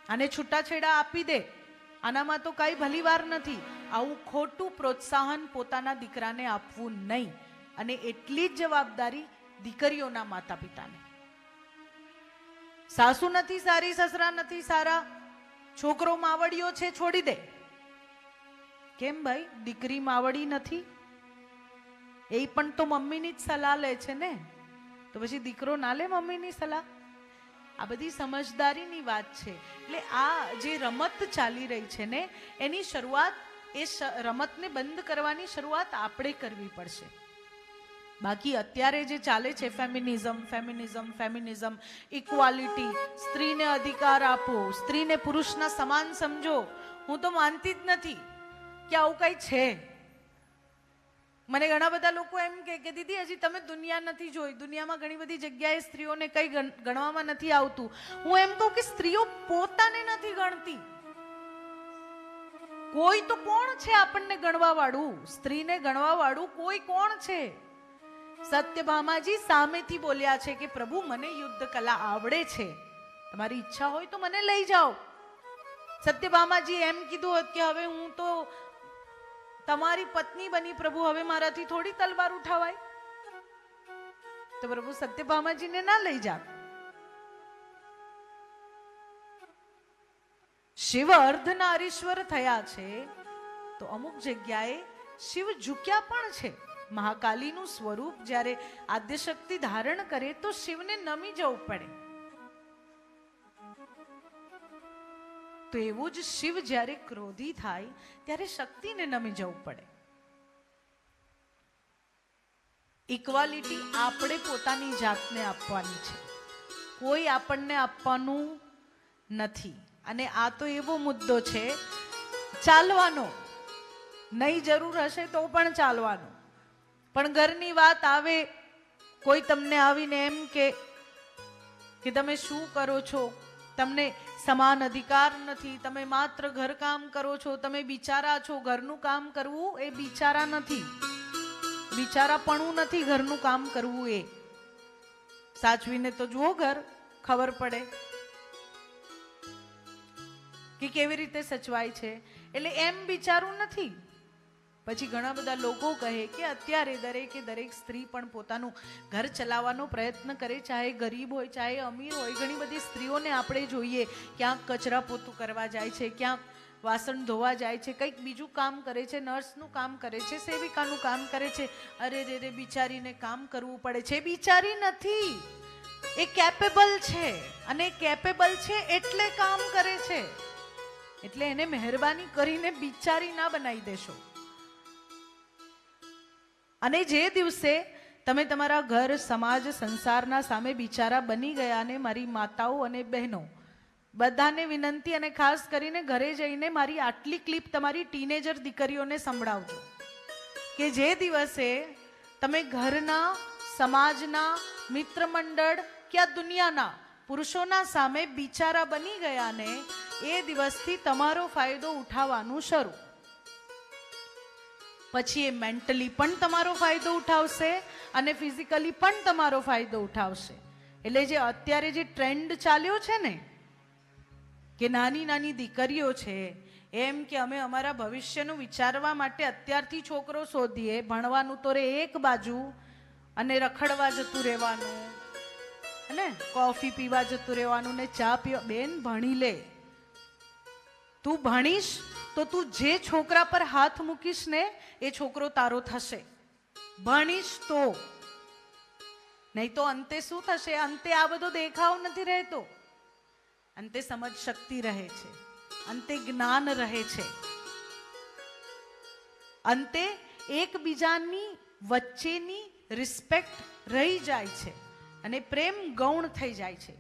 આને છૂટાછેડા આપી દે, આનામાં તો કઈ ભલી વાર નથી. આવું ખોટું પ્રોત્સાહન પોતાના દીકરાને આપવું નહીં. અને એટલી જ જવાબદારી દીકરીઓના માતા પિતાને. સાસુ નથી સારી, સસરા નથી સારા, છોકરો માવડીઓ છે, છોડી દે. કેમ ભાઈ? દીકરી માવડી નથી? એ પણ તો મમ્મીની જ સલાહ લે છે ને, તો પછી દીકરો ના લે મમ્મીની સલાહ? આ બધી સમજદારીની વાત છે. એટલે આ જે રમત ચાલી રહી છે ને, એની શરૂઆત, એ રમતને બંધ કરવાની શરૂઆત આપણે કરવી પડશે. બાકી અત્યારે જે ચાલે છે ફેમિનિઝમ, ફેમિનિઝમ, ફેમિનિઝમ, ઇક્વાલિટી, સ્ત્રીને અધિકાર આપો, સ્ત્રીને પુરુષના સમાન સમજો, હું તો માનતી જ નથી કે આવું કઈ છે. મને ઘણા બધા લોકો એમ કે દીદી હજી તમે દુનિયા નથી જોઈ, દુનિયામાં ઘણી બધી જગ્યાએ સ્ત્રીઓને કઈ ગણવામાં નથી આવતું. હું એમ કહું કે સ્ત્રીઓ પોતાને નથી ગણતી. કોઈ તો કોણ છે આપણને ગણવા વાળું? સ્ત્રીને ગણવા વાળું કોઈ કોણ છે? સત્યભામાજી સામેથી બોલ્યા છે કે પ્રભુ મને યુદ્ધ કલા આવડે છે, તમારી ઈચ્છા હોય તો મને લઈ જાઓ. સત્યભામાજી એમ કીધું કે હવે હું તો તમારી પત્ની બની પ્રભુ, હવે મારાથી થોડી તલવાર ઉઠાવાય. તો પ્રભુ સત્યભામાજીને ના લઈ જાત. શિવ અર્ધનારીશ્વર થયા છે તો અમુક જગ્યાએ શિવ ઝૂક્યા પણ છે. મહાકાલીનું સ્વરૂપ જ્યારે આદ્યશક્તિ ધારણ કરે તો શિવને નમી જવું પડે. તો એવું જ શિવ જ્યારે ક્રોધી થાય ત્યારે શક્તિને નમી જવું પડે. ઇક્વાલિટી આપણે પોતાની જાતને આપવાની છે, કોઈ આપણને આપવાનું નથી. અને આ તો એવો મુદ્દો છે ચાલવાનો, નહીં જરૂર હશે તો પણ ચાલવાનો. પણ ઘરની વાત આવે, કોઈ તમને આવીને એમ કે તમે શું કરો છો, તમને સમાન અધિકાર નથી, તમે માત્ર ઘરકામ કરો છો, તમે બિચારા છો. ઘરનું કામ કરવું એ બિચારા નથી, બિચારાપણું નથી ઘરનું કામ કરવું. એ સાચવીને તો જુઓ ઘર, ખબર પડે કે કેવી રીતે સચવાય છે. એટલે એમ બિચારું નથી. પછી ઘણા બધા લોકો કહે કે અત્યારે દરેક સ્ત્રી પણ પોતાનું ઘર ચલાવવાનો પ્રયત્ન કરે, ચાહે ગરીબ હોય ચાહે અમીર હોય. ઘણી બધી સ્ત્રીઓને આપણે જોઈએ ક્યાંક કચરા પોતું કરવા જાય છે, ક્યાંક વાસણ ધોવા જાય છે, કંઈક બીજું કામ કરે છે, નર્સનું કામ કરે છે, સેવિકાનું કામ કરે છે. અરે રે બિચારીને કામ કરવું પડે છે. બિચારી નથી, એ કેપેબલ છે, અને કેપેબલ છે એટલે કામ કરે છે. એટલે એને મહેરબાની કરીને બિચારી ના બનાવી દેશો. અને જે દિવસે તમે તમારા ઘર, સમાજ, સંસારના સામે બિચારા બની ગયા, ને મારી માતાઓ અને બહેનો બધાને વિનંતી, અને ખાસ કરીને ઘરે જઈને મારી આટલી ક્લિપ તમારી ટીનેજર દીકરીઓને સંભળાવજો કે જે દિવસે તમે ઘરના, સમાજના, મિત્ર મંડળ કે આ દુનિયાના પુરુષોના સામે બિચારા બની ગયા ને, એ દિવસથી તમારો ફાયદો ઉઠાવવાનું શરૂ. પછી એ મેન્ટલી પણ તમારો ફાયદો ઉઠાવશે અને ફિઝિકલી પણ તમારો ફાયદો ઉઠાવશે. એટલે જે અત્યારે જે ટ્રેન્ડ ચાલ્યો છે ને, કે નાની નાની દીકરીઓ છે એમ કે અમે અમારા ભવિષ્યનું વિચારવા માટે અત્યારથી છોકરો શોધીએ, ભણવાનું તો રે એક બાજુ, અને રખડવા જતું રહેવાનું, ને કોફી પીવા જતું રહેવાનું, ને ચા પીવા. બેન ભણી લે, તું ભણીશ તો તું જે છોકરા પર હાથ મૂકીશ ને એ છોકરો તારો થશે. ભણીશ તો, નહીં તો અંતે શું થશે? અંતે આ બધો દેખાવ નથી રહેતો, અંતે સમજ શક્તિ રહે છે, અંતે જ્ઞાન રહે છે, અંતે એકબીજાની વચ્ચેની રિસ્પેક્ટ રહી જાય છે, અને પ્રેમ ગૌણ થઈ જાય છે.